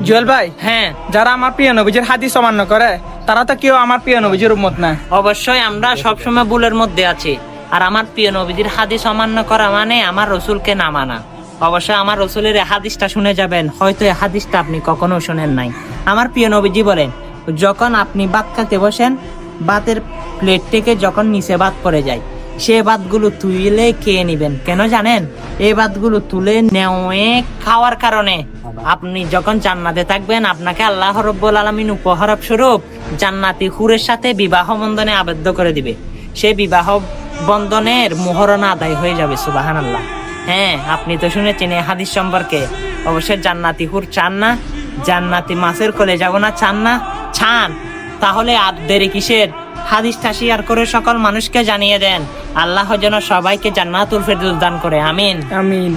জুয়েল ভাই, হ্যাঁ, যারা আমার প্রিয় নবীজির হাদিস অমান্য করে তারা তো কেউ আমার প্রিয় নবীজির উম্মত না। অবশ্যই আমরা সবসময় ভুলের মধ্যে আছি। আর আমার প্রিয় নবীজির হাদিস অমান্য করা মানে আমার রসুলকে না মানা। অবশ্যই আমার রসুলের এই হাদিসটা শুনে যাবেন, হয়তো এই হাদিসটা আপনি কখনো শুনেন নাই। আমার প্রিয় নবীজি বলেন, যখন আপনি ভাত খেতে বসেন, ভাতের প্লেট থেকে যখন নিচে ভাত পড়ে যায়, সে ভাতগুলো তুলে খেয়ে নিবেন। কেন জানেন? এই ভাতগুলো তুলে নেওয়ে খাওয়ার কারণে আপনি যখন জান্নাতে থাকবেন, আপনাকে আল্লাহ রাব্বুল আলামিন উপহার স্বরূপ জান্নাতি হুরের সাথে বিবাহ বন্ধনে আবদ্ধ করে দিবে। সেই বিবাহ বন্ধনের মোহরনা আদায় হয়ে যাবে। সুবহানাল্লাহ। হ্যাঁ, আপনি তো শুনেছেন এই হাদিস সম্পর্কে। অবশ্যই জান্নাতি হুর চান না? জান্নাতি মাছের কোলে যাব না চান না? চান? তাহলে আর দেরি কিসের? হাদিসটা শেয়ার করে সকল মানুষকে জানিয়ে দেন। আল্লাহ যেন সবাইকে জান্নাতুল ফেরদৌস দান করে। আমিন। আমিন।